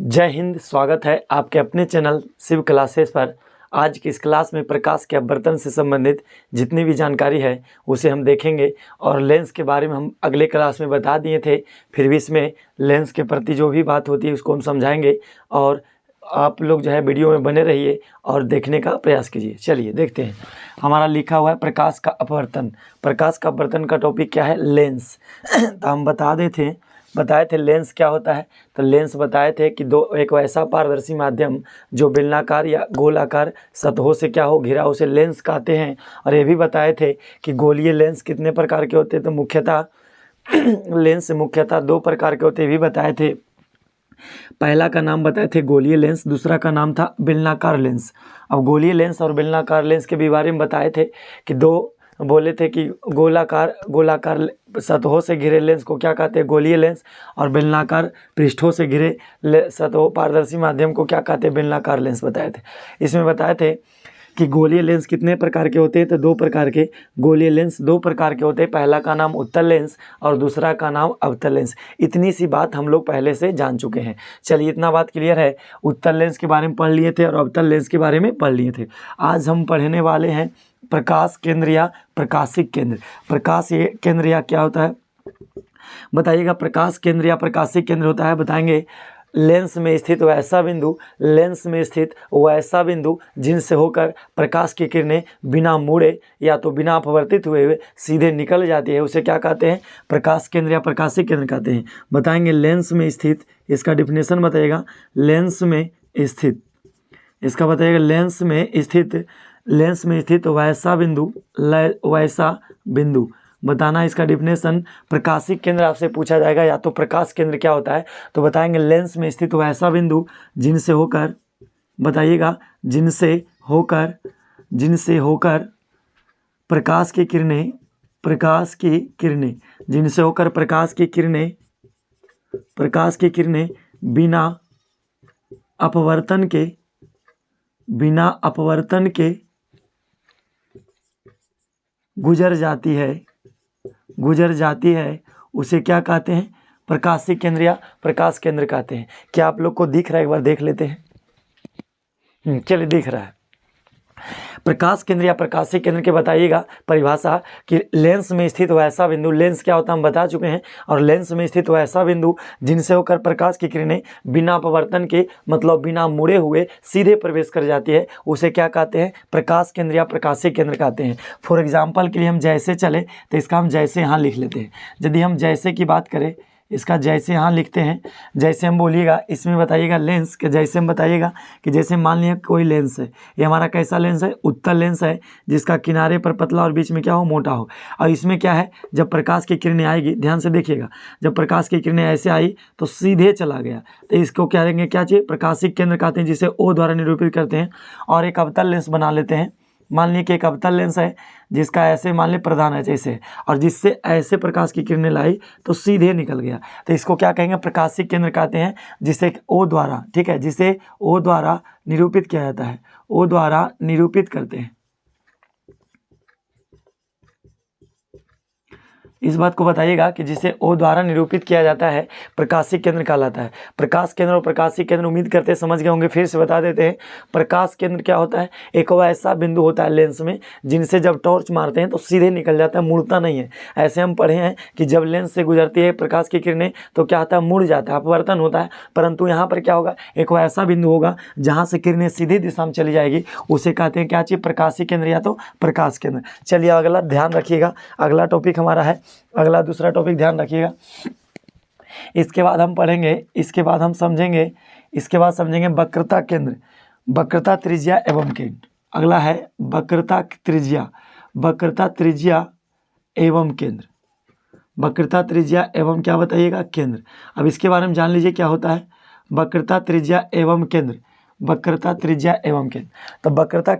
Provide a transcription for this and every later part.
जय हिंद। स्वागत है आपके अपने चैनल शिव क्लासेस पर। आज की इस क्लास में प्रकाश के अपवर्तन से संबंधित जितनी भी जानकारी है उसे हम देखेंगे और लेंस के बारे में हम अगले क्लास में बता दिए थे, फिर भी इसमें लेंस के प्रति जो भी बात होती है उसको हम समझाएंगे और आप लोग जो है वीडियो में बने रहिए और देखने का प्रयास कीजिए। चलिए देखते हैं। हमारा लिखा हुआ है प्रकाश का अपवर्तन। प्रकाश का अपवर्तन का टॉपिक क्या है? लेंस। तो हम बताए थे लेंस क्या होता है। तो लेंस बताए थे कि एक ऐसा पारदर्शी माध्यम जो बेलनाकार या गोलाकार सतहों से क्या हो घिरा, उसे लेंस कहते हैं। और ये भी बताए थे कि गोलीय लेंस कितने प्रकार के होते हैं। तो मुख्यतः लेंस मुख्यतः दो प्रकार के होते भी बताए थे। पहला का नाम बताए थे गोलीय लेंस, दूसरा का नाम था बेलनाकार लेंस। अब गोलीय लेंस और बेलनाकार लेंस के भी बारे में बताए थे कि बोले थे कि गोलाकार सतहों से घिरे लेंस को क्या कहते हैं? गोलीय लेंस। और बेलनाकार पृष्ठों से घिरे सतहों पारदर्शी माध्यम को क्या कहते हैं? बेलनाकार लेंस बताए थे। इसमें बताए थे कि गोलीय लेंस कितने प्रकार के होते हैं। तो दो प्रकार के गोलीय लेंस दो प्रकार के होते हैं। पहला का नाम उत्तल लेंस और दूसरा का नाम अवतल लेंस। इतनी सी बात हम लोग पहले से जान चुके हैं। चलिए इतना बात क्लियर है। उत्तल लेंस के बारे में पढ़ लिए थे और अवतल लेंस के बारे में पढ़ लिए थे। आज हम पढ़ने वाले हैं प्रकाश केंद्र या प्रकाशिक केंद्र। प्रकाश केंद्र या क्या होता है बताइएगा। प्रकाश केंद्र या प्रकाशिक केंद्र होता है, बताएंगे, लेंस में स्थित वैसा बिंदु जिनसे होकर प्रकाश की किरणें बिना मुड़े या तो बिना अपवर्तित हुए सीधे निकल जाती है, उसे क्या कहते हैं? प्रकाश केंद्र या प्रकाशिक केंद्र कहते हैं। बताएंगे लेंस में स्थित, इसका डिफिनेशन बताइएगा। लेंस में स्थित, इसका बताइएगा। लेंस में स्थित वैसा बिंदु बताना, इसका डिफिनेशन। प्रकाशिक केंद्र आपसे पूछा जाएगा या तो प्रकाश केंद्र क्या होता है, तो बताएंगे लेंस में स्थित वैसा बिंदु जिनसे होकर, बताइएगा, जिनसे होकर प्रकाश की किरणें बिना अपवर्तन के गुजर जाती है, उसे क्या कहते हैं? प्रकाशिक केंद्र या प्रकाश केंद्र कहते हैं। क्या आप लोग को दिख रहा है? एक बार देख लेते हैं। चलिए, दिख रहा है। प्रकाश केंद्र या प्रकाशिक केंद्र के बताइएगा परिभाषा कि लेंस में स्थित वैसा बिंदु, लेंस क्या होता है हम बता चुके हैं। और लेंस में स्थित वैसा बिंदु जिनसे होकर प्रकाश की किरणें बिना अपवर्तन के, मतलब बिना मुड़े हुए सीधे प्रवेश कर जाती है, उसे क्या कहते हैं? प्रकाश केंद्र या प्रकाशिक केंद्र कहते हैं। फॉर एग्जाम्पल के लिए हम जैसे चले तो इसका हम जैसे यहाँ लिख लेते हैं। यदि हम जैसे की बात करें, इसका जैसे यहाँ लिखते हैं। जैसे हम बोलिएगा, इसमें बताइएगा लेंस के जैसे हम बताइएगा कि जैसे मान लिया कोई लेंस है, ये हमारा कैसा लेंस है? उत्तल लेंस है, जिसका किनारे पर पतला और बीच में क्या हो? मोटा हो। और इसमें क्या है, जब प्रकाश की किरणें आएगी, ध्यान से देखिएगा, जब प्रकाश की किरणें ऐसे आई तो सीधे चला गया, तो इसको क्या देंगे? क्या चाहिए? प्रकाशिक केंद्र कहते हैं, जिसे ओ द्वारा निरूपित करते हैं। और एक अवतल लेंस बना लेते हैं। मान लीजिए कि एक अवतल लेंस है जिसका ऐसे मान लीजिए प्रधान है जैसे, और जिससे ऐसे प्रकाश की किरणें लाई तो सीधे निकल गया, तो इसको क्या कहेंगे? प्रकाशिक केंद्र कहते हैं, जिसे ओ द्वारा, ठीक है, जिसे ओ द्वारा निरूपित किया जाता है, ओ द्वारा निरूपित करते हैं। इस बात को बताइएगा कि जिसे ओ द्वारा निरूपित किया जाता है प्रकाशिक केंद्र कहलाता है। प्रकाश केंद्र और प्रकाशिक केंद्र उम्मीद करते समझ गए होंगे, फिर से बता देते हैं। प्रकाश केंद्र क्या होता है? एक ऐसा बिंदु होता है लेंस में जिनसे जब टॉर्च मारते हैं तो सीधे निकल जाता है, मुड़ता नहीं है। ऐसे हम पढ़े हैं कि जब लेंस से गुजरती है प्रकाश की किरणें तो क्या होता है? मुड़ जाता है, अपवर्तन होता है। परंतु यहाँ पर क्या होगा? एक ऐसा बिंदु होगा जहाँ से किरणें सीधी दिशा में चली जाएगी, उसे कहते हैं क्या चीज़? प्रकाशिक केंद्र या तो प्रकाश केंद्र। चलिए अगला ध्यान रखिएगा, अगला टॉपिक हमारा है, अगला दूसरा टॉपिक ध्यान रखिएगा। इसके बाद हम पढ़ेंगे, इसके बाद हम समझेंगे, इसके बाद समझेंगे वक्रता केंद्र, वक्रता त्रिज्या एवं केंद्र। अगला है वक्रता त्रिज्या एवं केंद्र। वक्रता त्रिज्या एवं क्या बताइएगा? केंद्र। अब इसके बारे में जान लीजिए क्या होता है वक्रता त्रिज्या एवं केंद्र। वक्रता त्रिज्या एवं केंद्र, तो वक्रता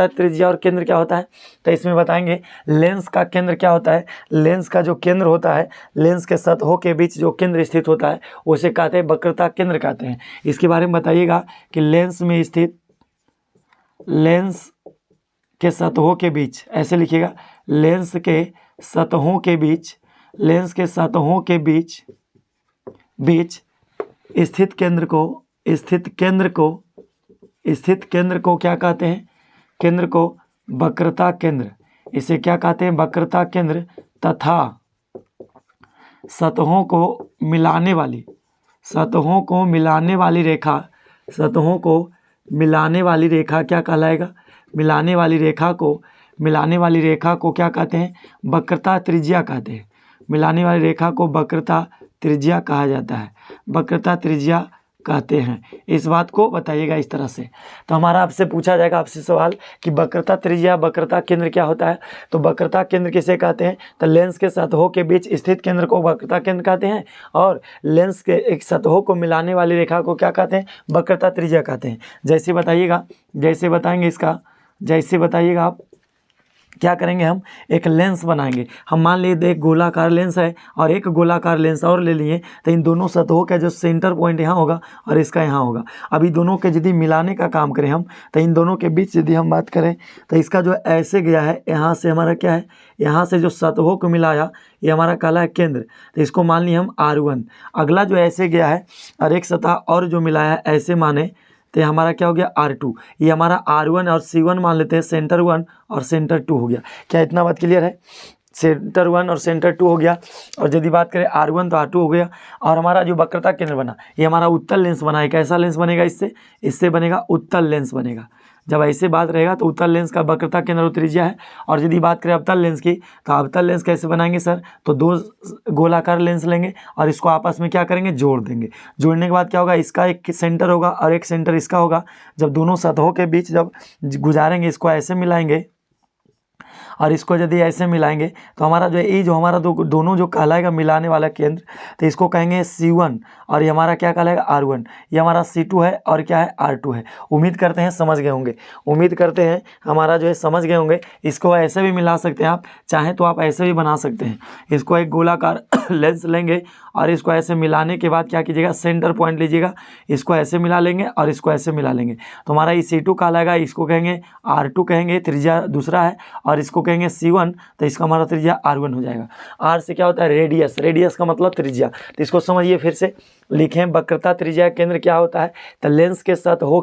त्रिज्या और केंद्र क्या होता है? तो इसमें बताएंगे लेंस का केंद्र क्या होता है? लेंस का जो केंद्र होता है, लेंस के सतहों के बीच जो केंद्र स्थित होता है उसे कहते हैं वक्रता केंद्र कहते हैं। इसके बारे में बताइएगा कि लेंस में स्थित, लेंस के सतहों के बीच, ऐसे लिखिएगा, लेंस के सतहों के बीच स्थित केंद्र को क्या कहते हैं? केंद्र को वक्रता केंद्र। इसे क्या कहते हैं? वक्रता केंद्र। तथा सतहों को मिलाने वाली रेखा क्या कहलाएगा? मिलाने वाली रेखा को क्या कहते हैं? वक्रता त्रिज्या कहते हैं। मिलाने वाली रेखा को वक्रता त्रिज्या कहा जाता है, वक्रता त्रिज्या कहते हैं। इस बात को बताइएगा इस तरह से। तो हमारा आपसे पूछा जाएगा आपसे सवाल कि वक्रता त्रिज्या वक्रता केंद्र क्या होता है? तो वक्रता केंद्र किसे कहते हैं? तो लेंस के सतहों के बीच स्थित केंद्र को वक्रता केंद्र कहते हैं, और लेंस के एक सतहों को मिलाने वाली रेखा को क्या कहते हैं? वक्रता त्रिज्या कहते हैं। जैसे बताइएगा आप क्या करेंगे? हम एक लेंस बनाएंगे। हम मान लीजिए एक गोलाकार लेंस है और एक गोलाकार लेंस और ले लिए, तो इन दोनों सतहों का जो सेंटर पॉइंट यहाँ होगा और इसका यहाँ होगा। अभी दोनों के यदि मिलाने का काम करें हम, तो इन दोनों के बीच यदि हम बात करें तो इसका जो ऐसे गया है, यहाँ से हमारा क्या है, यहाँ से जो सतहों को मिलाया ये हमारा कहला है केंद्र। तो इसको मान लिए हम R1। अगला जो ऐसे गया है और एक सतह और जो मिलाया है ऐसे माने, तो ये हमारा क्या हो गया? R2। ये हमारा R1 और C1 मान लेते हैं, सेंटर 1 और सेंटर 2 हो गया। क्या इतना बात क्लियर है? सेंटर 1 और सेंटर 2 हो गया। और यदि बात करें R1 तो R2 हो गया। और हमारा जो वक्रता केंद्र बना ये हमारा उत्तल लेंस बना है। कैसा लेंस बनेगा? इससे बनेगा उत्तल लेंस बनेगा। जब ऐसे बात रहेगा तो उत्तल लेंस का वक्रता केंद्र और त्रिज्या है। और यदि बात करें अवतल लेंस की, तो अवतल लेंस कैसे बनाएंगे सर? तो दो गोलाकार लेंस लेंगे और इसको आपस में क्या करेंगे? जोड़ देंगे। जोड़ने के बाद क्या होगा? इसका एक सेंटर होगा और एक सेंटर इसका होगा। जब दोनों सतहों के बीच जब गुजारेंगे, इसको ऐसे मिलाएंगे और इसको यदि ऐसे मिलाएंगे, तो हमारा जो ये जो हमारा दोनों जो कहलाएगा मिलाने वाला केंद्र, तो इसको कहेंगे C1 और ये हमारा क्या कहलाएगा? R1। ये हमारा C2 है और क्या है? R2 है। उम्मीद करते हैं समझ गए होंगे। हमारा जो है समझ गए होंगे। इसको ऐसे भी मिला सकते हैं आप, चाहें तो आप ऐसे भी बना सकते हैं। इसको एक गोलाकार लेंस लेंगे और इसको ऐसे मिलाने के बाद क्या कीजिएगा? सेंटर पॉइंट लीजिएगा, इसको ऐसे मिला लेंगे और इसको ऐसे मिला लेंगे, तो हमारा ये C2 कहलाएगा। इसको कहेंगे R2 कहेंगे, त्रिज्या दूसरा है, और इसको कहेंगे C1, तो इसका हमारा त्रिज्या R1 हो जाएगा। R से क्या होता है? रेडियस का मतलब त्रिज्या। तो इसको समझिए, फिर से लिखें। वक्रता त्रिज्या केंद्र क्या होता है? तो लेंस के सतहों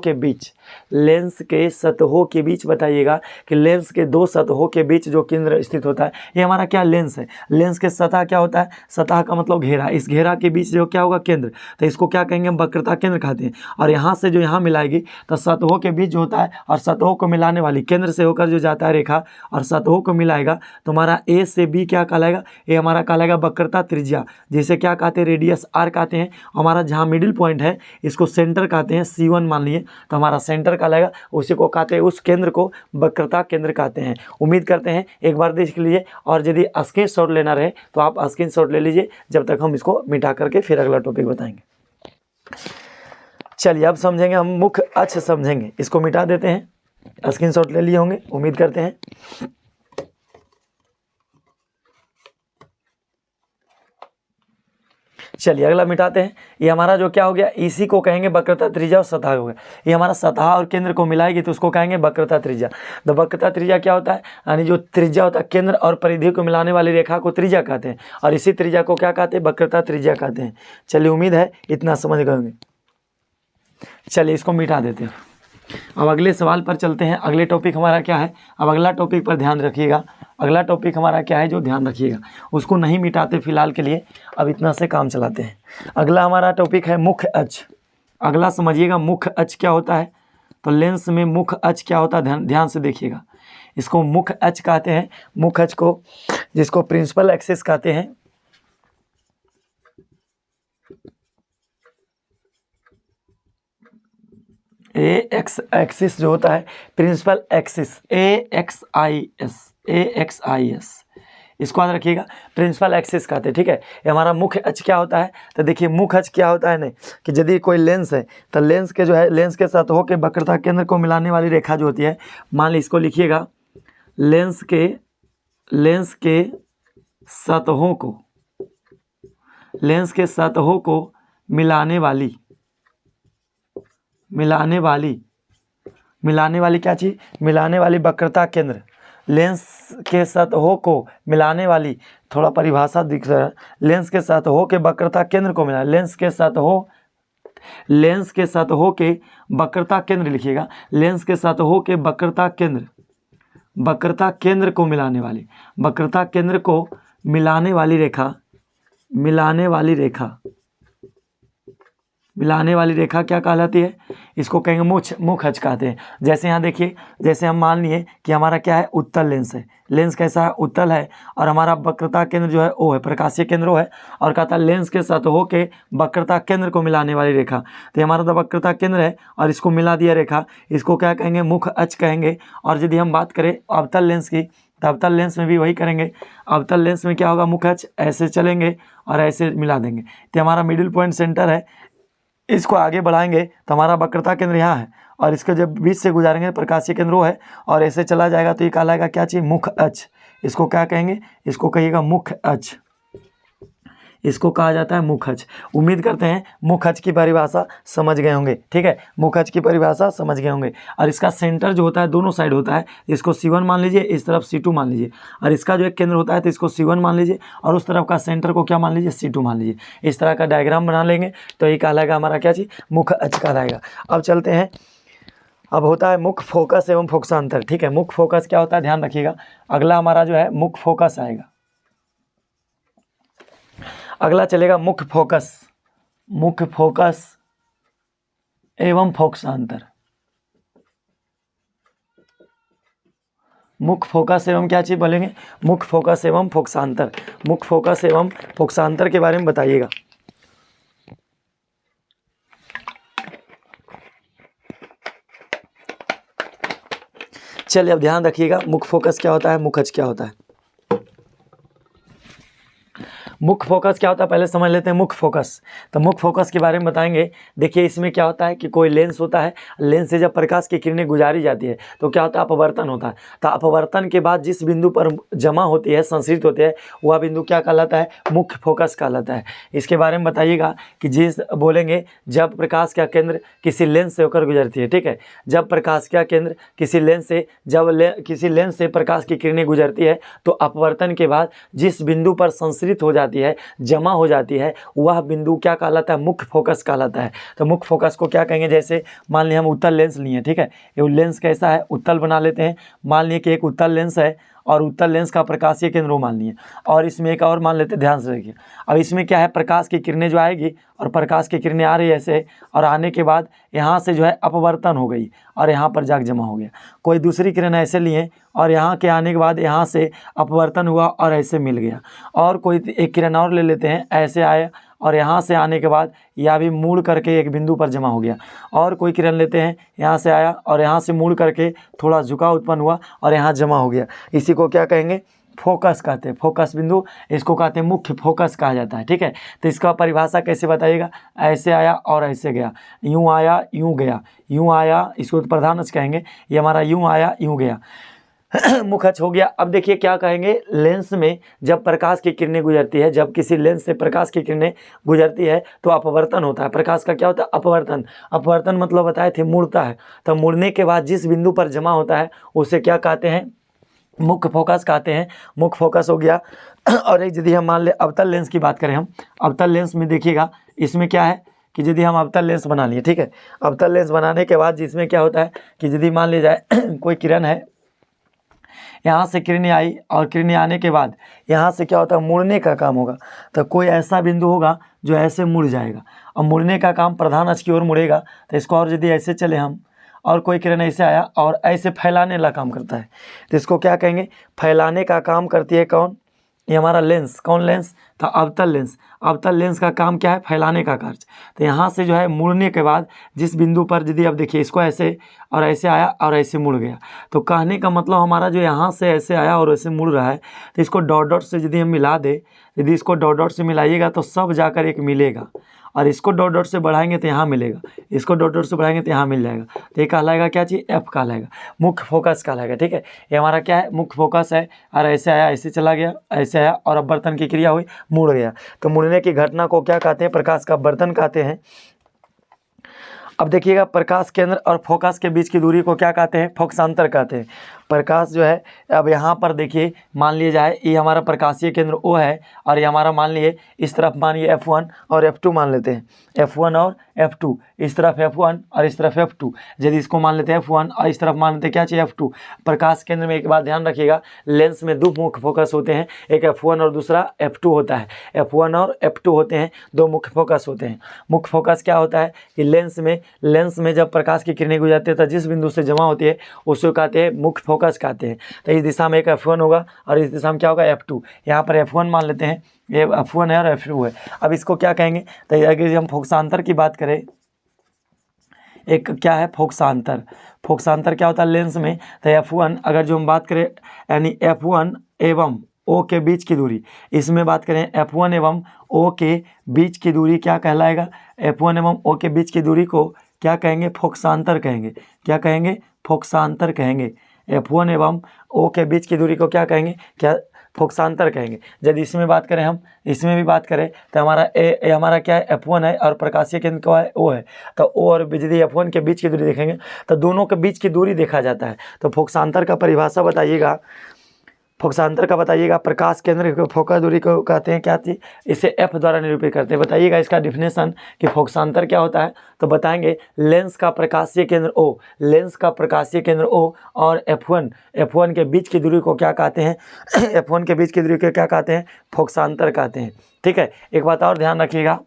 के बीच बताइएगा कि लेंस के दो सतहों के बीच जो केंद्र स्थित होता है, ये हमारा क्या? लेंस है। लेंस के सतह क्या होता है? सतह का मतलब घेरा। इस घेरा के बीच जो क्या होगा? केंद्र। तो इसको क्या कहेंगे? हम वक्रता केंद्र कहते हैं। और यहाँ से जो यहाँ मिलाएगी, तो सतहों के बीच जो होता है और सतहों को मिलाने वाली केंद्र से होकर जो जाता है रेखा और सतहों को मिलाएगा, तो हमारा A से B क्या कहलाएगा? ये हमारा कहलाएगा वक्रता त्रिज्या, जिसे क्या कहते हैं? रेडियस R कहते हैं। हमारा जहाँ मिडिल पॉइंट है इसको सेंटर कहते हैं, C1 मान लिए, तो हमारा सेंटर कहलाएगा। उसी को कहते हैं, उस केंद्र को वक्रता केंद्र कहते हैं। उम्मीद करते हैं एक बार देख लीजिए, और यदि स्क्रीनशॉट लेना रहे तो आप स्क्रीनशॉट ले लीजिए, जब तक हम इसको मिटा करके फिर अगला टॉपिक बताएंगे। चलिए अब समझेंगे हम मुख्य अक्ष समझेंगे। इसको मिटा देते हैं। स्क्रीनशॉट ले लिए होंगे उम्मीद करते हैं। चलिए अगला मिटाते हैं। ये हमारा जो क्या हो गया? इसी को कहेंगे वक्रता त्रिज्या और सतह हो गया। ये हमारा सतह और केंद्र को मिलाएगी तो उसको कहेंगे वक्रता त्रिज्या। तो वक्रता त्रिज्या क्या होता है? यानी जो त्रिज्या होता है, केंद्र और परिधि को मिलाने वाली रेखा को त्रिज्या कहते हैं, और इसी त्रिज्या को क्या कहते हैं? वक्रता त्रिज्या कहते हैं। चलिए उम्मीद है इतना समझ गए होंगे। चलिए इसको मिटा देते हैं। अब अगले सवाल पर चलते हैं। अगले टॉपिक हमारा क्या है? अब अगला टॉपिक पर ध्यान रखिएगा। अगला टॉपिक हमारा क्या है जो ध्यान रखिएगा, उसको नहीं मिटाते फिलहाल के लिए, अब इतना से काम चलाते हैं। अगला हमारा टॉपिक है मुख्य अक्ष। अगला समझिएगा मुख्य अक्ष क्या होता है। तो लेंस में मुख्य अक्ष क्या होता है, ध्यान से देखिएगा। इसको मुख्य अक्ष कहते हैं। मुख्य अक्ष को, जिसको प्रिंसिपल एक्सिस कहते हैं, एक्स एक्सिस जो होता है, प्रिंसिपल एक्सिस, AXIS, इसको याद रखिएगा। प्रिंसिपल एक्सिस कहते हैं, ठीक है। ये हमारा मुख्य अक्ष क्या होता है? तो देखिए मुख्य अक्ष क्या होता है नहीं, कि यदि कोई लेंस है तो लेंस के जो है, लेंस के सतहों के वक्रता केंद्र को मिलाने वाली रेखा जो होती है, मान ली इसको लिखिएगा, लेंस के सतहों को मिलाने वाली क्या चीज़? मिलाने वाली वक्रता केंद्र। लेंस के सतहों को मिलाने वाली, थोड़ा परिभाषा दिख रहा है, लेंस के सतहों के वक्रता केंद्र को मिला, लेंस के सतहों लेंस के सतहों के वक्रता केंद्र लिखिएगा, लेंस के सतहों के वक्रता केंद्र को मिलाने वाली, वक्रता केंद्र को मिलाने वाली रेखा, मिलाने वाली रेखा क्या कहलाती है? इसको कहेंगे मुख अक्ष कहते हैं। जैसे यहाँ देखिए, जैसे हम मान लिए कि हमारा क्या है, उत्तल लेंस है, लेंस कैसा है, उत्तल है, और हमारा वक्रता केंद्र जो है वो है, प्रकाशीय केंद्र वो है, और कहता है लेंस के सतहों के वक्रता केंद्र को मिलाने वाली रेखा। तो हमारा तो वक्रता केंद्र है और इसको मिला दिया रेखा, इसको क्या कहेंगे, मुख अक्ष कहेंगे। और यदि हम बात करें अवतल लेंस की, तो अवतल लेंस में भी वही करेंगे। अवतल लेंस में क्या होगा, मुख अक्ष ऐसे चलेंगे और ऐसे मिला देंगे, तो हमारा मिडिल पॉइंट सेंटर है, इसको आगे बढ़ाएंगे तो हमारा वक्रता केंद्र यहाँ है, और इसके जब बीच से गुजारेंगे प्रकाशीय केंद्र वो है, और ऐसे चला जाएगा तो ये कहलाएगा क्या चीज़, मुख अक्ष। इसको क्या कहेंगे, इसको कहिएगा मुख अक्ष, इसको कहा जाता है मुख अक्ष। उम्मीद करते हैं मुख अक्ष की परिभाषा समझ गए होंगे, ठीक है, मुख अक्ष की परिभाषा समझ गए होंगे। और इसका सेंटर जो होता है दोनों साइड होता है, इसको C1 मान लीजिए, इस तरफ C2 मान लीजिए, और इसका जो एक केंद्र होता है तो इसको C1 मान लीजिए, और उस तरफ का सेंटर को क्या मान लीजिए, C2 मान लीजिए। इस तरह का डायग्राम बना लेंगे तो ये कहलाएगा हमारा क्या चीज़, मुख अक्ष कहलाएगा। अब चलते हैं, अब होता है मुख्य फोकस एवं फोकसांतर, ठीक है, मुख्य फोकस क्या होता है, ध्यान रखिएगा। अगला हमारा जो है मुख्य फोकस आएगा, अगला चलेगा मुख्य फोकस एवं फोकसांतर। मुख्य फोकस एवं क्या चीज़ बोलेंगे, मुख्य फोकस एवं फोकसांतर। मुख्य फोकस एवं फोकसांतर के बारे में बताइएगा। चलिए अब ध्यान रखिएगा, मुख्य फोकस क्या होता है, मुख्य अक्ष क्या होता है। मुख्य फोकस क्या होता है पहले समझ लेते हैं। मुख्य फोकस, तो मुख्य फोकस के बारे में बताएंगे। देखिए इसमें क्या होता है कि कोई लेंस होता है, लेंस से जब प्रकाश की किरणें गुजारी जाती है तो क्या होता है, अपवर्तन होता है। तो अपवर्तन के बाद जिस बिंदु पर जमा होती है, संश्रित होती है, वह बिंदु क्या कहलाता है, मुख्य फोकस कहलाता है। इसके बारे में बताइएगा कि जिस बोलेंगे जब प्रकाश का केंद्र किसी लेंस से होकर गुजरती है, ठीक है, जब प्रकाश का केंद्र किसी लेंस से, किसी लेंस से प्रकाश की किरणें गुजरती है तो अपवर्तन के बाद जिस बिंदु पर संश्रित हो जाती है, जमा हो जाती है, वह बिंदु क्या कहलाता है, मुख्य फोकस कहलाता है। तो मुख्य फोकस को क्या कहेंगे, जैसे मान लिया हम उत्तल लेंस लिए, ठीक है, ये लेंस कैसा है, उत्तल बना लेते हैं। मान लिए कि एक उत्तल लेंस है और उत्तल लेंस का प्रकाशीय केंद्र वो मान लिए, और इसमें एक और मान लेते हैं, ध्यान से देखिए। अब इसमें क्या है, प्रकाश की किरणें जो आएगी और प्रकाश की किरणें आ रही है ऐसे, और आने के बाद यहाँ से जो है अपवर्तन हो गई और यहाँ पर जाके जमा हो गया। कोई दूसरी किरण ऐसे लिए और यहाँ के आने के बाद यहाँ से अपवर्तन हुआ और ऐसे मिल गया। और कोई एक किरण और ले लेते हैं, ऐसे आए और यहाँ से आने के बाद यह भी मुड़ करके एक बिंदु पर जमा हो गया। और कोई किरण लेते हैं, यहाँ से आया और यहाँ से मुड़ करके थोड़ा झुकाव उत्पन्न हुआ और यहाँ जमा हो गया। इसी को क्या कहेंगे, फोकस कहते हैं, फोकस बिंदु, इसको कहते हैं मुख्य फोकस कहा जाता है, ठीक है। तो इसका परिभाषा कैसे बताइएगा, ऐसे आया और ऐसे गया, यूँ आया यूँ गया, यूँ आया, इसको तो प्रधान अक्ष कहेंगे, ये हमारा यूँ आया यूँ गया, मुख्य अक्ष हो गया। अब देखिए क्या कहेंगे, लेंस में जब प्रकाश की किरणें गुजरती है, जब किसी लेंस से प्रकाश की किरणें गुजरती है तो अपवर्तन होता है। प्रकाश का क्या होता है, अपवर्तन। अपवर्तन मतलब बताए थे मुड़ता है, तो मुड़ने के बाद जिस बिंदु पर जमा होता है उसे क्या कहते हैं, मुख्य फोकस कहते हैं। मुख्य फोकस हो गया। और एक यदि हम मान ले अवतल लेंस की बात करें, हम अवतल लेंस में देखिएगा इसमें क्या है कि यदि हम अवतल लेंस बना लिए, ठीक है, अवतल लेंस बनाने के बाद जिसमें क्या होता है कि यदि मान ली जाए कोई किरण है, यहाँ से किरणें आई और किरणें आने के बाद यहाँ से क्या होता है, मुड़ने का काम होगा। तो कोई ऐसा बिंदु होगा जो ऐसे मुड़ जाएगा, और मुड़ने का काम प्रधान अक्ष की ओर मुड़ेगा। तो इसको और यदि ऐसे चले हम, और कोई किरण ऐसे आया और ऐसे फैलाने वाला काम करता है, तो इसको क्या कहेंगे, फैलाने का काम करती है कौन, ये हमारा लेंस। कौन लेंस, तो अवतल लेंस। अवतल लेंस का काम क्या है, फैलाने का कार्य। तो यहाँ से जो है मुड़ने के बाद जिस बिंदु पर यदि अब देखिए इसको ऐसे और ऐसे आया और ऐसे मुड़ गया, तो कहने का मतलब हमारा जो यहाँ से ऐसे आया और ऐसे मुड़ रहा है, तो इसको डॉट डॉट से यदि हम मिला दे, यदि इसको डॉट डॉट से मिलाइएगा तो सब जाकर एक मिलेगा, और इसको डॉट डॉट से बढ़ाएंगे तो यहाँ मिलेगा, इसको डॉट डॉट से बढ़ाएंगे तो यहाँ मिल जाएगा। तो ये कहलाएगा क्या चीज़, एफ कहलाएगा, मुख्य फोकस कहलाएगा, ठीक है। ये हमारा क्या है, मुख्य फोकस है। और ऐसे आया, ऐसे चला गया, ऐसे आया और अपवर्तन की क्रिया हुई, मुड़ गया। तो मुड़ने की घटना को क्या कहते हैं, प्रकाश का अपवर्तन कहते हैं। अब देखिएगा प्रकाश केंद्र और फोकस के बीच की दूरी को क्या कहते हैं, फोकसांतर कहते हैं। प्रकाश जो है, अब यहाँ पर देखिए मान लिया जाए ये हमारा प्रकाशीय केंद्र O है और ये हमारा मान लिए इस तरफ मानिए F1 और F2 मान लेते हैं, F1 और F2, इस तरफ F1 और इस तरफ F2। यदि इसको मान लेते हैं F1 और इस तरफ मान लेते हैं क्या चाहिए F2। प्रकाश केंद्र में एक बात ध्यान रखिएगा, लेंस में दो मुख्य फोकस होते हैं, एक F1 और दूसरा F2 होता है। F1 और F2 होते हैं, दो मुख्य फोकस होते हैं। मुख्य फोकस क्या होता है कि लेंस में जब प्रकाश की किरणें गुजरती है तो जिस बिंदु से जमा होती है उसको कहते हैं मुख्य फोकस कहते हैं। तो इस दिशा में एक F1 होगा और इस दिशा में क्या होगा F2। यहाँ पर F1 मान लेते हैं, ये F1 है और F2 है। अब इसको क्या कहेंगे, तो अगर हम फोकसांतर की बात करें, एक क्या है फोकसांतर। फोकसांतर क्या होता है लेंस में, तो F1 अगर जो हम बात करें यानी F1 एवं O के बीच की दूरी, इसमें बात करें F1 एवं O के बीच की दूरी क्या कहलाएगा, F1 एवं O के बीच की दूरी को क्या कहेंगे, फोकसांतर कहेंगे। क्या कहेंगे, फोकसांतर कहेंगे। F1 एवं O के बीच की दूरी को क्या कहेंगे, क्या फोकसांतर कहेंगे। यदि इसमें बात करें हम, इसमें भी बात करें तो हमारा क्या है F1 है और प्रकाशीय केंद्र क्या है O है। तो O और यदि F1 के बीच की दूरी देखेंगे तो दोनों के बीच की दूरी देखा जाता है। तो फोकसांतर का परिभाषा बताइएगा, फोकसांतर का बताइएगा। प्रकाश केंद्र की फोकस दूरी को कहते हैं क्या थी, इसे F द्वारा निरूपित करते हैं। बताइएगा इसका डिफिनेशन कि फोकसांतर क्या होता है। तो बताएंगे लेंस का प्रकाशीय केंद्र O, लेंस का प्रकाशीय केंद्र O और F1 के बीच की दूरी को क्या कहते हैं F1 के बीच की दूरी को क्या कहते हैं, फोकसांतर कहते हैं। ठीक है, एक बात और ध्यान रखिएगा,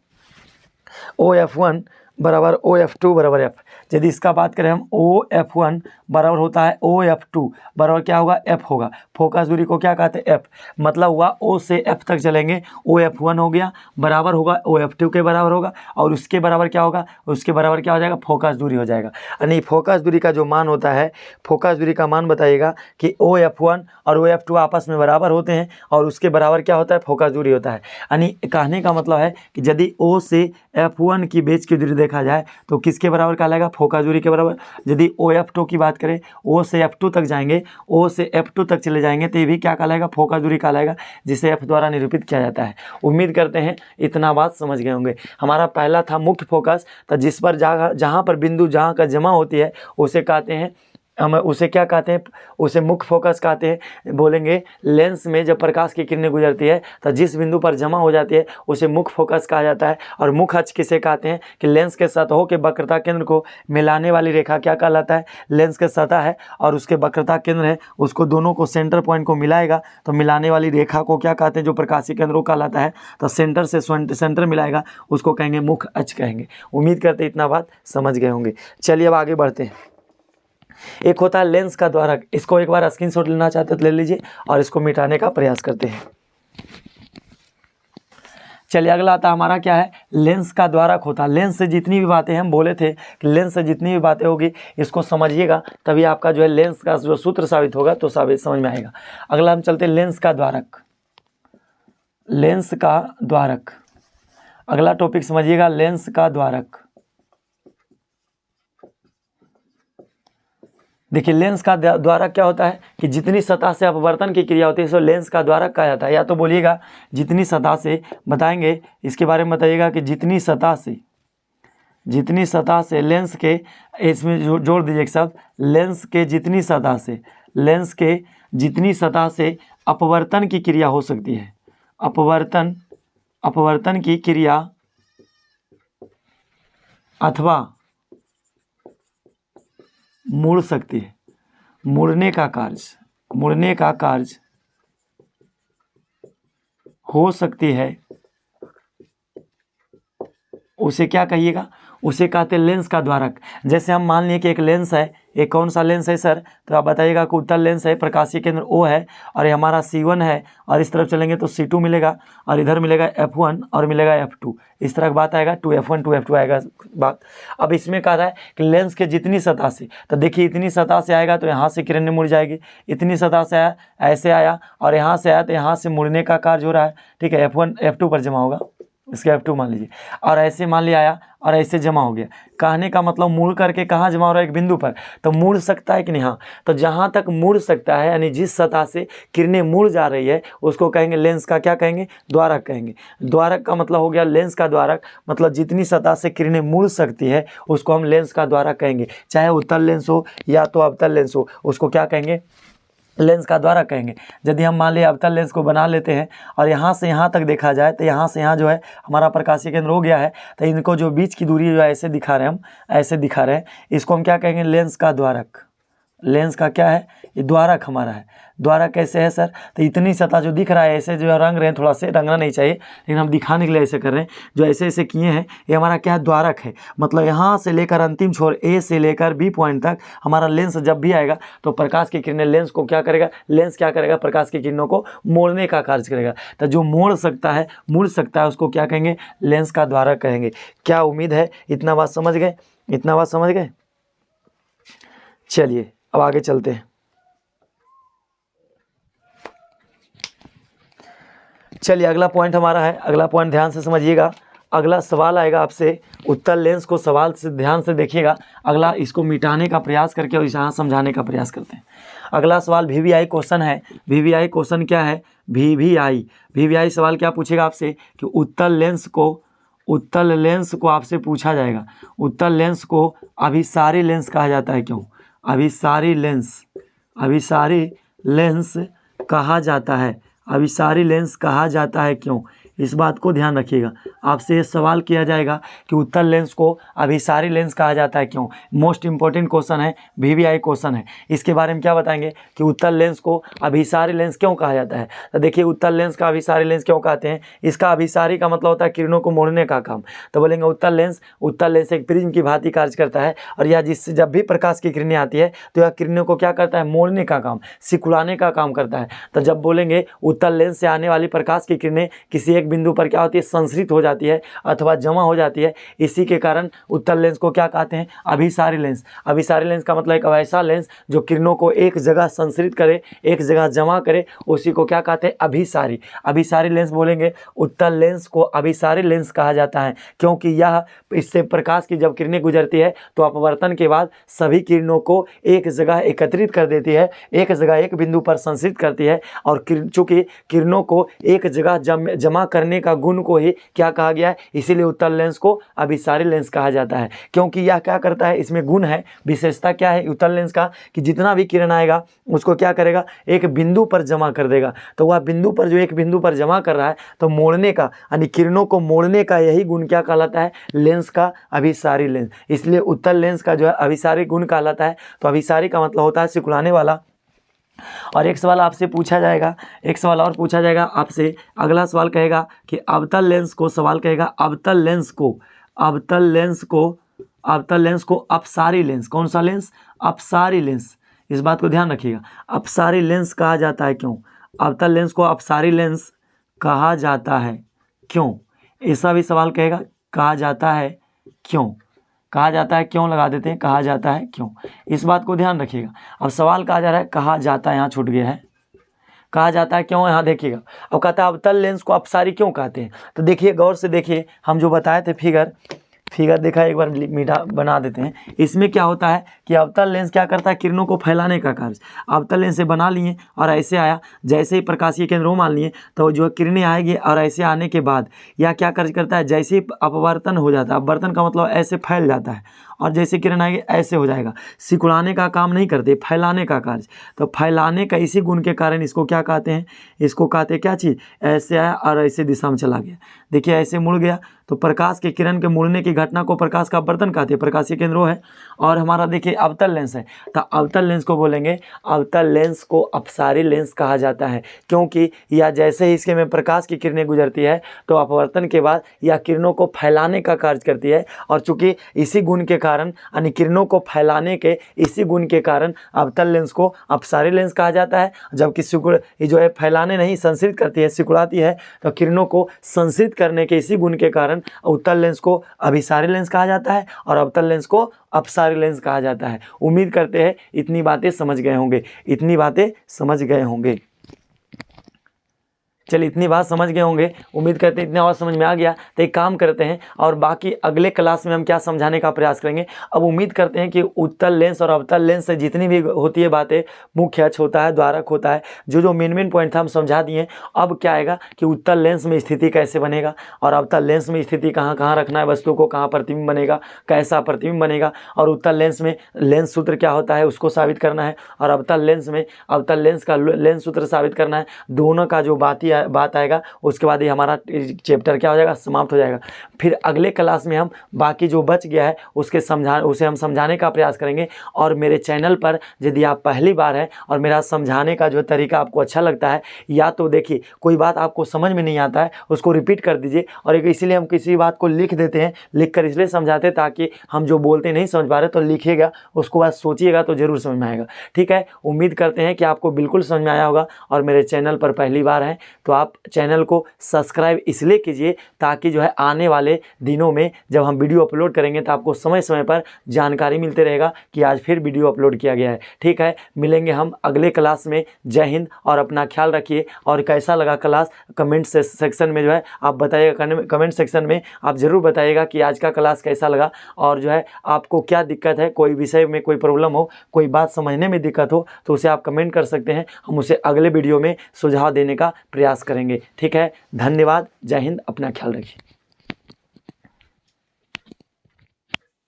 OF1 बराबर OF2 बराबर F। यदि इसका बात करें हम, OF1 बराबर होता है OF2 बराबर क्या होगा, F होगा। फोकस दूरी को क्या कहते हैं, F। मतलब हुआ O से F तक चलेंगे, OF1 हो गया बराबर होगा OF2 के बराबर होगा, और उसके बराबर क्या होगा, उसके बराबर क्या हो जाएगा, फोकस दूरी हो जाएगा। यानी फोकस दूरी का जो मान होता है, फोकस दूरी का मान बताइएगा कि OF1 और OF2 आपस में बराबर होते हैं और उसके बराबर क्या होता है, फोकस दूरी होता है। यानी कहने का मतलब है कि यदि O से F1 की बीच की दूरी देखा जाए तो किसके बराबर कहलाएगा, फोकस दूरी के बराबर। यदि OF2 की बात करें, O से F2 तक जाएंगे, O से F2 तक चले जाएंगे तो ये भी क्या कहलाएगा, फोकस दूरी कहलाएगा, जिसे F द्वारा निरूपित किया जाता है। उम्मीद करते हैं इतना बात समझ गए होंगे। हमारा पहला था मुख्य फोकस, तो जिस पर जहाँ पर बिंदु जहाँ का जमा होती है उसे कहते हैं, हम उसे क्या कहते हैं, उसे मुख्य फोकस कहते हैं। बोलेंगे लेंस में जब प्रकाश की किरणें गुजरती है तो जिस बिंदु पर जमा हो जाती है उसे मुख्य फोकस कहा जाता है। और मुख्य अक्ष किसे कहते हैं कि लेंस के सतहों के वक्रता केंद्र को मिलाने वाली रेखा क्या कहलाता है, लेंस के सतह है और उसके वक्रता केंद्र है, उसको दोनों को सेंटर पॉइंट को मिलाएगा तो मिलाने वाली रेखा को क्या कहते हैं, जो प्रकाशीय केंद्र को कहलाता है। तो सेंटर से सेंटर मिलाएगा उसको कहेंगे मुख्य अक्ष कहेंगे। उम्मीद करते इतना बात समझ गए होंगे। चलिए अब आगे बढ़ते हैं। एक होता है लेंस का द्वारक, इसको एक बार स्क्रीनशॉट लेना चाहते तो ले लीजिए और इसको मिटाने का प्रयास करते हैं। चलिए अगला आता हमारा क्या है, लेंस का द्वारक होता है। लेंस से जितनी भी बातें हम बोले थे कि लेंस से जितनी भी बातें होगी इसको समझिएगा, तभी आपका जो है लेंस का जो सूत्र साबित होगा तो साबित समझ में आएगा। अगला हम चलते हैं लेंस का द्वारक। लेंस का द्वारक अगला टॉपिक समझिएगा, लेंस का द्वारक। देखिए लेंस का द्वारक क्या होता है कि जितनी सतह से अपवर्तन की क्रिया होती है इसको लेंस का द्वारक कहा जाता है। या तो बोलिएगा जितनी सतह से, बताएंगे इसके बारे में बताइएगा कि जितनी सतह से लेंस के, इसमें जोड़ दीजिए एक शब्द, लेंस के जितनी सतह से अपवर्तन की क्रिया हो सकती है, अपवर्तन की क्रिया अथवा मुड़ सकती है, मुड़ने का कार्य हो सकती है, उसे क्या कहिएगा, उसे कहते हैं लेंस का द्वारक। जैसे हम मान लिए कि एक लेंस है, एक कौन सा लेंस है सर, तो आप बताइएगा कि उत्तल लेंस है, प्रकाशीय केंद्र O है और ये हमारा C1 है और इस तरफ चलेंगे तो C2 मिलेगा और इधर मिलेगा F1 और मिलेगा F2। इस तरह की बात आएगा, 2F1 2F2 आएगा बात। अब इसमें कह रहा है कि लेंस के जितनी सतह से, तो देखिए इतनी सतह से आएगा तो यहाँ से किरणें मुड़ जाएगी, इतनी सतह से आया ऐसे आया और यहाँ से आया तो यहाँ से मुड़ने का कार्य हो रहा है। ठीक है, F1 F2 पर जमा होगा, इसके F2 मान लीजिए, और ऐसे मान लिया आया और ऐसे जमा हो गया। कहने का मतलब मुड़ करके कहाँ जमा हो रहा है, एक बिंदु पर। तो मुड़ सकता है कि नहीं, हाँ, तो जहाँ तक मुड़ सकता है यानी जिस सतह से किरणें मुड़ जा रही है उसको कहेंगे लेंस का क्या कहेंगे, द्वारक कहेंगे। द्वारक का मतलब हो गया लेंस का द्वारक, मतलब जितनी सतह से किरणें मुड़ सकती है उसको हम लेंस का द्वारक कहेंगे। चाहे उत्तल लेंस हो या तो अवतल लेंस हो, उसको क्या कहेंगे, लेंस का द्वारक कहेंगे। यदि हम मान लिया अवतल लेंस को बना लेते हैं और यहाँ से यहाँ तक देखा जाए तो यहाँ से यहाँ जो है हमारा प्रकाशीय केंद्र हो गया है, तो इनको जो बीच की दूरी जो है ऐसे दिखा रहे हैं, हम ऐसे दिखा रहे हैं, इसको हम क्या कहेंगे, लेंस का द्वारक। लेंस का क्या है, ये द्वारक हमारा है। द्वारक कैसे है सर, तो इतनी सतह जो दिख रहा है ऐसे जो रंग रहे हैं, थोड़ा से रंगना नहीं चाहिए लेकिन हम दिखाने के लिए ऐसे कर रहे हैं, जो ऐसे ऐसे किए हैं ये हमारा क्या है, द्वारक है। मतलब यहाँ से लेकर अंतिम छोर ए से लेकर बी पॉइंट तक हमारा लेंस जब भी आएगा तो प्रकाश की किरणें लेंस को क्या करेगा, लेंस क्या करेगा, प्रकाश की किरणों को मोड़ने का कार्य करेगा। तो जो मोड़ सकता है, मुड़ सकता है, उसको क्या कहेंगे, लेंस का द्वारक कहेंगे। क्या उम्मीद है इतना बात समझ गए, इतना बात समझ गए। चलिए अब आगे चलते हैं। चलिए अगला पॉइंट हमारा है, अगला पॉइंट ध्यान से समझिएगा। अगला सवाल आएगा आपसे, उत्तल लेंस को सवाल से ध्यान से देखिएगा। अगला इसको मिटाने का प्रयास करके और यहाँ समझाने का प्रयास करते हैं। अगला सवाल VVI क्वेश्चन है। VVI क्वेश्चन क्या है, VVI सवाल क्या पूछेगा आपसे कि उत्तल लेंस को आपसे पूछा जाएगा, उत्तल लेंस को अभिसारी लेंस कहा जाता है क्यों, अभिसारी लेंस कहा जाता है, अभिसारी लेंस कहा जाता है क्यों, इस बात को ध्यान रखिएगा। आपसे ये सवाल किया जाएगा कि उत्तल लेंस को अभिसारी लेंस कहा जाता है क्यों। मोस्ट इंपॉर्टेंट क्वेश्चन है, VVI क्वेश्चन है। इसके बारे में क्या बताएंगे कि उत्तल लेंस को अभिसारी लेंस क्यों कहा जाता है। तो देखिए उत्तल लेंस का अभिसारी लेंस क्यों कहते हैं, इसका अभिसारी का मतलब होता है किरणों को मोड़ने का काम। तो बोलेंगे उत्तल लेंस एक प्रिज्म की भांति कार्य करता है और यह जिससे जब भी प्रकाश की किरणें आती है तो यह किरणों को क्या करता है, मोड़ने का काम, सिकुड़ाने का काम करता है। तो जब बोलेंगे उत्तल लेंस से आने वाली प्रकाश की किरणें किसी एक बिंदु पर क्या होती है, संसरित हो जाती है अथवा जमा हो जाती है, इसी के कारण उत्तल लेंस को क्या कहते हैं, अभिसारी लेंस। अभिसारी लेंस का मतलब एक ऐसा लेंस जो किरणों को एक जगह संसरित करे, एक जगह जमा करे, उसी को क्या कहते हैं, अभिसारी। अभिसारी लेंस बोलेंगे, उत्तल लेंस को अभिसारी लेंस कहा जाता है क्योंकि यह इससे प्रकाश की जब किरणें गुजरती है तो अपवर्तन के बाद सभी किरणों को एक जगह एकत्रित कर देती है, एक जगह एक बिंदु पर संसरित करती है। और चूंकि किरणों को एक जगह जमा करने का गुण को ही क्या कहा गया है, इसीलिए उत्तल लेंस को अभिसारी लेंस कहा जाता है क्योंकि यह क्या करता है, इसमें गुण है, विशेषता क्या है उत्तल लेंस का कि जितना भी किरण आएगा उसको क्या करेगा, एक बिंदु पर जमा कर देगा। तो वह बिंदु पर जो एक बिंदु पर जमा कर रहा है तो मोड़ने का यानी किरणों को मोड़ने का यही गुण क्या कहलाता है, लेंस का अभिसारी लेंस। इसलिए उत्तल लेंस का जो है अभिसारी गुण कहलाता है। तो अभिसारी का मतलब होता है सिकुड़ाने वाला। और एक सवाल आपसे पूछा जाएगा, एक सवाल और पूछा जाएगा आपसे। अगला सवाल कहेगा कि अवतल लेंस को, सवाल कहेगा अवतल लेंस को अपसारी लेंस, कौन सा लेंस, अपसारी लेंस, इस बात को ध्यान रखिएगा। अपसारी लेंस कहा जाता है क्यों, अवतल लेंस को अपसारी लेंस कहा जाता है क्यों, ऐसा भी सवाल कहेगा, कहा जाता है क्यों, कहा जाता है क्यों लगा देते हैं, कहा जाता है क्यों, इस बात को ध्यान रखिएगा। अब सवाल कहा जा रहा है, कहा जाता है, यहाँ छूट गया है, कहा जाता है क्यों, यहाँ देखिएगा। अब कहता है अवतल लेंस को अपसारी क्यों कहते हैं। तो देखिए गौर से देखिए, हम जो बताए थे फिगर देखा, एक बार मीठा बना देते हैं। इसमें क्या होता है कि अवतल लेंस क्या करता है, किरणों को फैलाने का कार्य। अवतल लेंस से बना लिए और ऐसे आया, जैसे ही प्रकाशीय केंद्र मान लिए तो जो किरणें आएगी और ऐसे आने के बाद यह क्या कार्य करता है, जैसे ही अपवर्तन हो जाता है, अपवर्तन का मतलब ऐसे फैल जाता है और जैसे किरण आएगी ऐसे हो जाएगा, सिकुड़ाने का काम नहीं करते, फैलाने का कार्य। तो फैलाने का इसी गुण के कारण इसको क्या कहते हैं, इसको कहते हैं क्या चीज़, ऐसे आया और ऐसे दिशा में चला गया, देखिए ऐसे मुड़ गया। तो प्रकाश के किरण के मुड़ने की घटना को प्रकाश का अपवर्तन कहते हैं, प्रकाशीय केंद्र है। और हमारा देखिए अवतल लेंस है, तो अवतल लेंस को बोलेंगे, अवतल लेंस को अपसारी लेंस कहा जाता है क्योंकि यह जैसे ही इसके में प्रकाश की किरणें गुजरती है तो अपवर्तन के बाद यह किरणों को फैलाने का कार्य करती है। और चूंकि इसी गुण के कारण यानी किरणों को फैलाने के इसी गुण के कारण अवतल लेंस को अपसारी लेंस कहा जाता है। जबकि ये जो है फैलाने नहीं, संसरित करती है, सिकुड़ाती है। तो किरणों को संसरित करने के इसी गुण के कारण उत्तल लेंस को अभिसारी लेंस कहा जाता है और अवतल लेंस को अपसारी लेंस कहा जाता है। उम्मीद करते हैं इतनी बातें समझ गए होंगे, इतनी बातें समझ गए होंगे। चलिए इतनी बात समझ गए होंगे, उम्मीद करते हैं इतने और समझ में आ गया। तो एक काम करते हैं और बाकी अगले क्लास में हम क्या समझाने का प्रयास करेंगे। अब उम्मीद करते हैं कि उत्तल लेंस और अवतल लेंस से जितनी भी होती है बातें, मुख्य अक्ष होता है, द्वारक होता है, जो मेन पॉइंट था हम समझा दिए। अब क्या आएगा कि उत्तल लेंस में स्थिति कैसे बनेगा और अवतल लेंस में स्थिति कहाँ कहाँ रखना है वस्तु को, कहाँ प्रतिबिंब बनेगा, कैसा प्रतिबिंब बनेगा, और उत्तल लेंस में लेंस सूत्र क्या होता है उसको साबित करना है, और अवतल लेंस में अवतल लेंस का लेंस सूत्र साबित करना है। दोनों का जो बात आएगा उसके बाद ही हमारा चैप्टर क्या हो जाएगा, समाप्त हो जाएगा। फिर अगले क्लास में हम बाकी जो बच गया है उसे हम समझाने का प्रयास करेंगे। और मेरे चैनल पर यदि आप पहली बार हैं और मेरा समझाने का जो तरीका आपको अच्छा लगता है, या तो देखिए कोई बात आपको समझ में नहीं आता है उसको रिपीट कर दीजिए, और इसीलिए हम किसी बात को लिख देते हैं, लिख कर इसलिए समझाते हैं ताकि हम जो बोलते नहीं समझ पा रहे तो लिखिएगा, उसको बाद सोचिएगा तो ज़रूर समझ में आएगा। ठीक है, उम्मीद करते हैं कि आपको बिल्कुल समझ में आया होगा। और मेरे चैनल पर पहली बार हैं तो आप चैनल को सब्सक्राइब इसलिए कीजिए ताकि जो है आने वाले दिनों में जब हम वीडियो अपलोड करेंगे तो आपको समय समय पर जानकारी मिलते रहेगा कि आज फिर वीडियो अपलोड किया गया है। ठीक है, मिलेंगे हम अगले क्लास में। जय हिंद, और अपना ख्याल रखिए। और कैसा लगा क्लास कमेंट सेक्शन में जो है आप बताइएगा, कमेंट सेक्शन में आप ज़रूर बताइएगा कि आज का क्लास कैसा लगा, और जो है आपको क्या दिक्कत है, कोई विषय में कोई प्रॉब्लम हो, कोई बात समझने में दिक्कत हो तो उसे आप कमेंट कर सकते हैं, हम उसे अगले वीडियो में सुझाव देने का प्रयास करेंगे। ठीक है, धन्यवाद, जय हिंद, अपना ख्याल रखिए।